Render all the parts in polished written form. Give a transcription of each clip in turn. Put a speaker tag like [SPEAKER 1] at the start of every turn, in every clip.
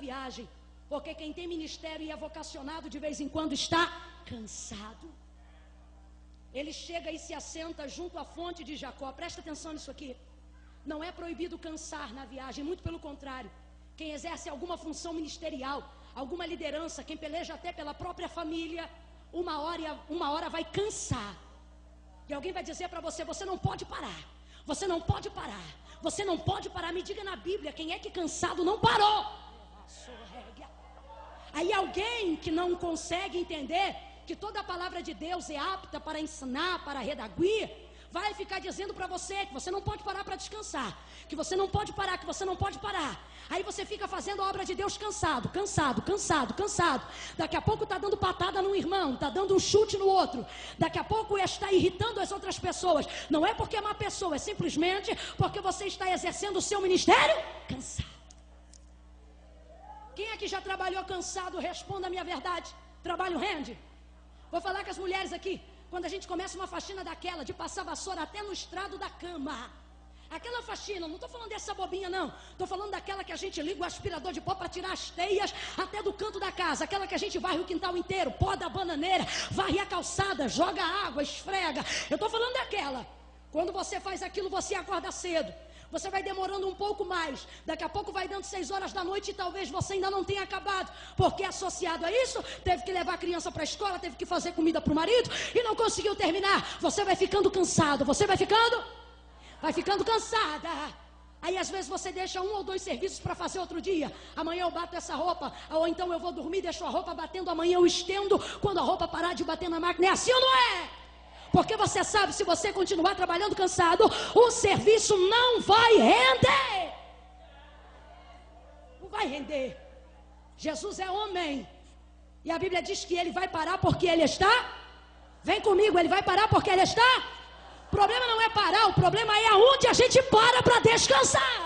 [SPEAKER 1] viagem, porque quem tem ministério e é vocacionado de vez em quando está cansado. Ele chega e se assenta junto à fonte de Jacó. Presta atenção nisso aqui. Não é proibido cansar na viagem, muito pelo contrário. Quem exerce alguma função ministerial, alguma liderança, quem peleja até pela própria família, uma hora vai cansar. E alguém vai dizer para você: você não pode parar, você não pode parar, você não pode parar. Me diga na Bíblia, quem é que cansado não parou? Aí alguém que não consegue entender que toda a palavra de Deus é apta para ensinar, para redaguir, vai ficar dizendo para você que você não pode parar para descansar, que você não pode parar, que você não pode parar. Aí você fica fazendo a obra de Deus cansado. Daqui a pouco está dando patada num irmão, está dando um chute no outro. Daqui a pouco está irritando as outras pessoas. Não é porque é má pessoa, é simplesmente porque você está exercendo o seu ministério cansado. Quem é que já trabalhou cansado? Responda a minha verdade. Trabalho rende? Vou falar com as mulheres aqui. Quando a gente começa uma faxina daquela, de passar vassoura até no estrado da cama, aquela faxina, não estou falando dessa bobinha não, estou falando daquela que a gente liga o aspirador de pó para tirar as teias até do canto da casa, aquela que a gente varre o quintal inteiro, pó da bananeira, varre a calçada, joga água, esfrega. Eu estou falando daquela. Quando você faz aquilo, você acorda cedo. Você vai demorando um pouco mais. Daqui a pouco vai dando 6 horas da noite e talvez você ainda não tenha acabado. Porque associado a isso, teve que levar a criança para a escola, teve que fazer comida para o marido e não conseguiu terminar. Você vai ficando cansado. Você vai ficando cansada. Aí às vezes você deixa 1 ou 2 serviços para fazer outro dia. Amanhã eu bato essa roupa. Ou então eu vou dormir, deixo a roupa batendo. Amanhã eu estendo quando a roupa parar de bater na máquina. É assim ou não é? Porque você sabe, se você continuar trabalhando cansado, o serviço não vai render. Não vai render. Jesus é homem. E a Bíblia diz que ele vai parar porque ele está. Vem comigo, ele vai parar porque ele está. O problema não é parar, o problema é aonde a gente para descansar.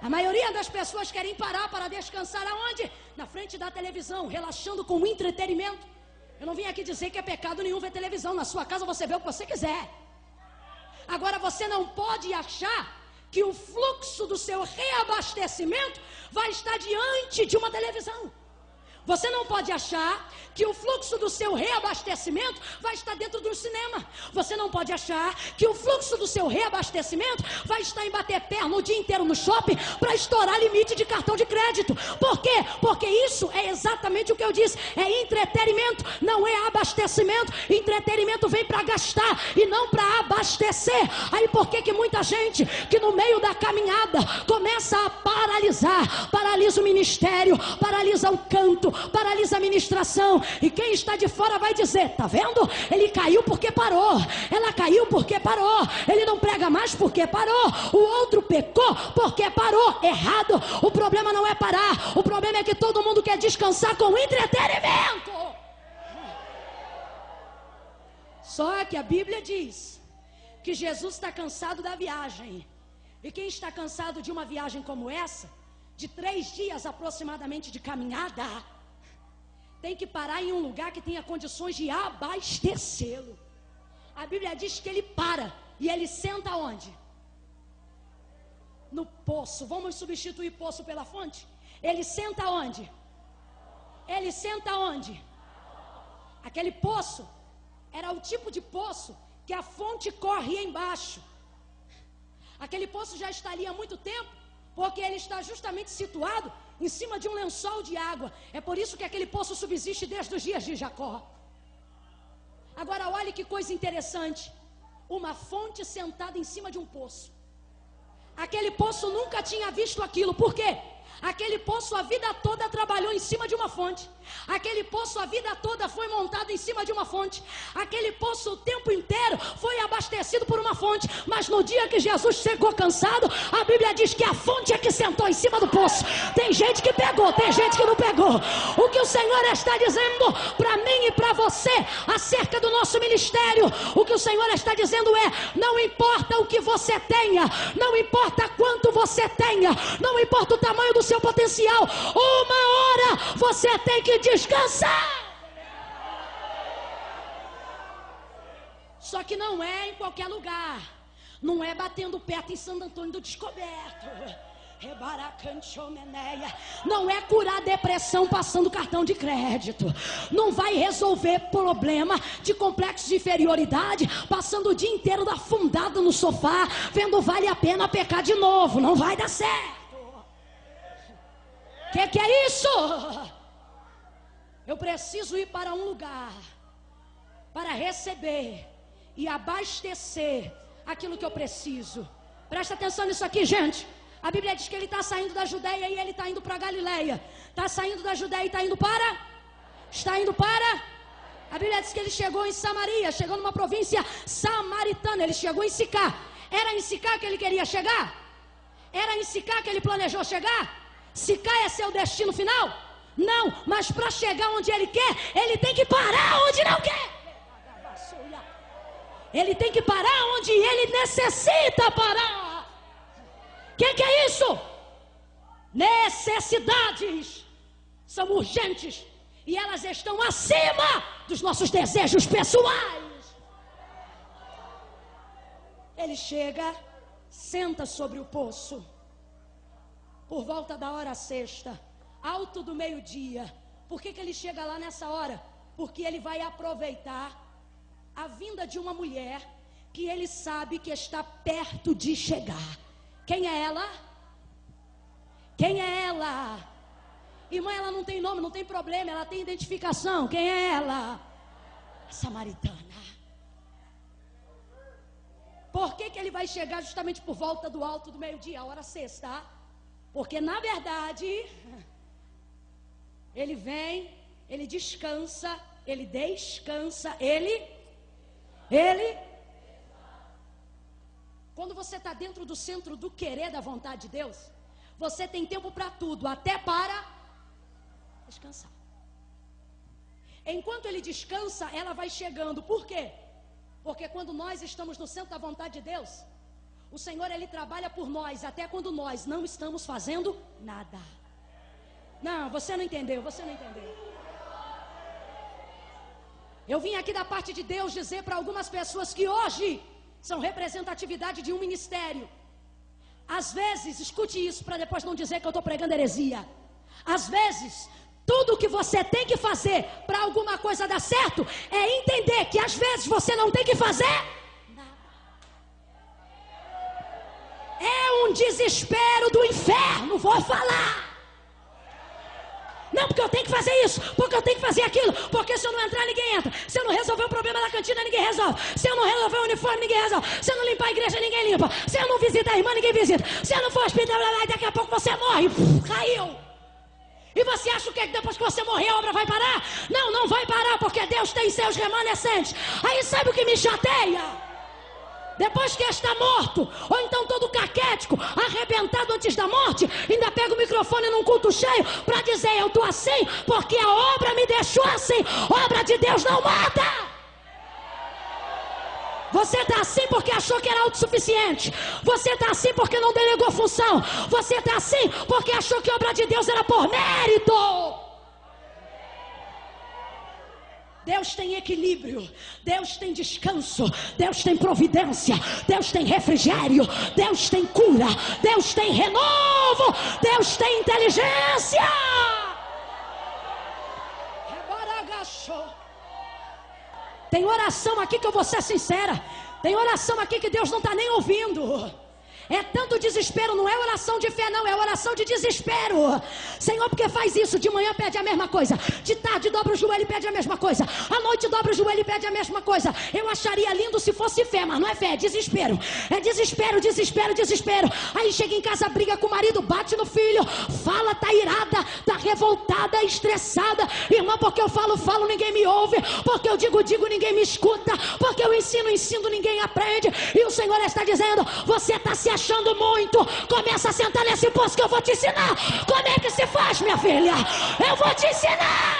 [SPEAKER 1] A maioria das pessoas querem parar para descansar aonde? Na frente da televisão, relaxando com o entretenimento. Eu não vim aqui dizer que é pecado nenhum ver televisão. Na sua casa você vê o que você quiser. Agora você não pode achar que o fluxo do seu reabastecimento vai estar diante de uma televisão. Você não pode achar que o fluxo do seu reabastecimento vai estar dentro do cinema. Você não pode achar que o fluxo do seu reabastecimento vai estar em bater perna o dia inteiro no shopping para estourar limite de cartão de crédito. Por quê? Porque isso é exatamente o que eu disse. É entretenimento, não é abastecimento. Entretenimento vem para gastar e não para abastecer. Aí por que muita gente que no meio da caminhada começa a paralisar, paralisa o ministério, paralisa o canto, paralisa a ministração, e quem está de fora vai dizer: tá vendo? Ele caiu porque parou, ela caiu porque parou, ele não prega mais porque parou, o outro pecou porque parou. Errado. O problema não é parar, o problema é que todo mundo quer descansar com entretenimento. Só que a Bíblia diz que Jesus está cansado da viagem, e quem está cansado de uma viagem como essa, de 3 dias aproximadamente de caminhada, tem que parar em um lugar que tenha condições de abastecê-lo. A Bíblia diz que ele para e ele senta onde? No poço. Vamos substituir poço pela fonte? Ele senta onde? Ele senta onde? Aquele poço era o tipo de poço que a fonte corria embaixo. Aquele poço já está ali há muito tempo, porque ele está justamente situado em cima de um lençol de água. É por isso que aquele poço subsiste desde os dias de Jacó. Agora olhe que coisa interessante. Uma fonte sentada em cima de um poço. Aquele poço nunca tinha visto aquilo. Por quê? Aquele poço a vida toda trabalhou em cima de uma fonte. Aquele poço a vida toda foi montado em cima de uma fonte. Aquele poço o tempo inteiro foi abastecido por uma fonte. Mas no dia que Jesus chegou cansado, a Bíblia diz que a fonte é que sentou em cima do poço. Tem gente que pegou, tem gente que não pegou. O que o Senhor está dizendo para mim e para você acerca do nosso ministério, o que o Senhor está dizendo é: não importa o que você tenha, não importa quanto você tenha, não importa o tamanho do seu potencial, uma hora você tem que descansar. Só que não é em qualquer lugar, não é batendo perto em Santo Antônio do Descoberto, Não é curar depressão passando cartão de crédito. Não vai resolver problema de complexo de inferioridade passando o dia inteiro afundado no sofá, vendo vale a pena pecar de novo. Não vai dar certo. Que é isso? Eu preciso ir para um lugar para receber e abastecer aquilo que eu preciso. Presta atenção nisso aqui, gente. A Bíblia diz que ele está saindo da Judeia e ele está indo para a Galileia. Está saindo da Judeia e está indo para? Está indo para? A Bíblia diz que ele chegou em Samaria, chegou numa província samaritana. Ele chegou em Sicá. Era em Sicá que ele queria chegar? Era em Sicá que ele planejou chegar? Sicá é seu destino final? Não, mas para chegar onde ele quer, ele tem que parar onde não quer. Ele tem que parar onde ele necessita parar. Que é isso? Necessidades são urgentes e elas estão acima dos nossos desejos pessoais. Ele chega, senta sobre o poço, por volta da hora sexta, alto do meio-dia. Por que ele chega lá nessa hora? Porque ele vai aproveitar a vinda de uma mulher que ele sabe que está perto de chegar. Quem é ela? Quem é ela? Irmã, ela não tem nome, não tem problema, ela tem identificação. Quem é ela? A samaritana. Por que ele vai chegar justamente por volta do alto do meio-dia, a hora sexta? Porque na verdade, ele vem, ele descansa, quando você está dentro do centro do querer da vontade de Deus, você tem tempo para tudo, até para descansar. Enquanto ele descansa, ela vai chegando. Por quê? Porque quando nós estamos no centro da vontade de Deus, o Senhor, ele trabalha por nós, até quando nós não estamos fazendo nada. Não, você não entendeu. Eu vim aqui da parte de Deus dizer para algumas pessoas que hoje são representatividade de um ministério. Às vezes, escute isso para depois não dizer que eu estou pregando heresia. Às vezes, tudo que você tem que fazer para alguma coisa dar certo é entender que às vezes você não tem que fazer nada. É um desespero do inferno, vou falar. Não, porque eu tenho que fazer isso, porque eu tenho que fazer aquilo, porque se eu não entrar, ninguém entra. Se eu não resolver o problema da cantina, ninguém resolve. Se eu não resolver o uniforme, ninguém resolve. Se eu não limpar a igreja, ninguém limpa. Se eu não visitar a irmã, ninguém visita. Se eu não for hospitalar, daqui a pouco você morre. Caiu. E você acha que depois que você morrer, a obra vai parar? Não, não vai parar, porque Deus tem seus remanescentes. Aí sabe o que me chateia? Depois que está morto, ou então todo caquético, arrebentado antes da morte, ainda pega o microfone num culto cheio para dizer: eu estou assim porque a obra me deixou assim. Obra de Deus não mata. Você está assim porque achou que era autossuficiente. Você está assim porque não delegou função. Você está assim porque achou que a obra de Deus era por mérito. Deus tem equilíbrio, Deus tem descanso, Deus tem providência, Deus tem refrigério, Deus tem cura, Deus tem renovo, Deus tem inteligência. Tem oração aqui que eu vou ser sincera, tem oração aqui que Deus não está nem ouvindo. É tanto desespero, não é oração de fé não, é oração de desespero. Senhor, porque faz isso? De manhã pede a mesma coisa, de tarde dobra o joelho e pede a mesma coisa, à noite dobra o joelho e pede a mesma coisa. Eu acharia lindo se fosse fé, mas não é fé, é desespero. É desespero, desespero, desespero. Aí chega em casa, briga com o marido, bate no filho, fala, tá irada, tá revoltada, estressada. Irmã, porque eu falo, ninguém me ouve, porque eu digo, ninguém me escuta, porque eu ensino, ninguém aprende. E o Senhor está dizendo: você está se achando muito, começa a sentar nesse poço que eu vou te ensinar como é que se faz, minha filha. Eu vou te ensinar.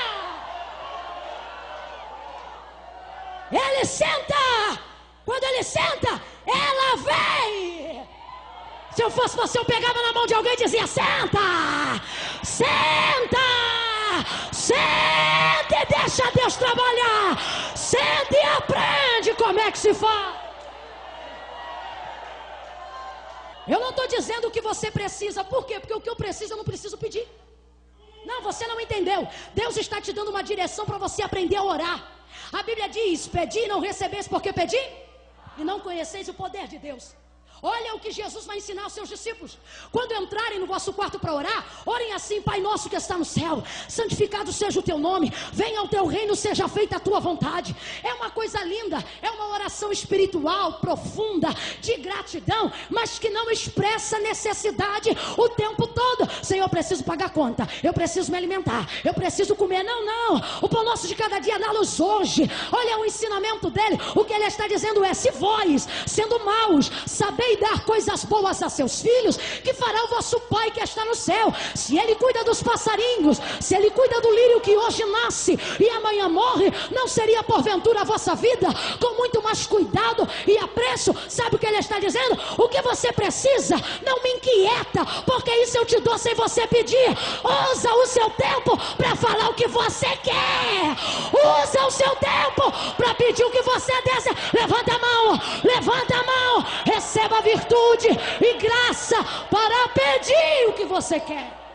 [SPEAKER 1] Ele senta. Quando ele senta, ela vem. Se eu fosse você, eu pegava na mão de alguém e dizia: senta, senta, senta e deixa Deus trabalhar. Senta e aprende como é que se faz. Eu não estou dizendo o que você precisa. Por quê? Porque o que eu preciso eu não preciso pedir. Não, você não entendeu. Deus está te dando uma direção para você aprender a orar. A Bíblia diz: pedi e não recebeis porque pedi e não conheceis o poder de Deus. Olha o que Jesus vai ensinar aos seus discípulos. Quando entrarem no vosso quarto para orar, orem assim: Pai nosso que está no céu, santificado seja o teu nome, venha ao teu reino, seja feita a tua vontade. É uma coisa linda, é uma oração espiritual profunda, de gratidão, mas que não expressa necessidade o tempo todo. Senhor, eu preciso pagar conta, eu preciso me alimentar, eu preciso comer. Não, não, o pão nosso de cada dia dá-nos hoje. Olha o ensinamento dele. O que ele está dizendo é: se vós, sendo maus, sabeis dar coisas boas a seus filhos, que fará o vosso Pai que está no céu? Se ele cuida dos passarinhos, se ele cuida do lírio que hoje nasce e amanhã morre, não seria porventura a vossa vida com muito mais cuidado e apreço? Sabe o que ele está dizendo? O que você precisa não me inquieta, porque isso eu te dou sem você pedir. Usa o seu tempo para falar o que você quer. Usa o seu tempo para pedir o que você deseja. Levanta a mão, levanta a mão, receba virtude e graça para pedir o que você quer.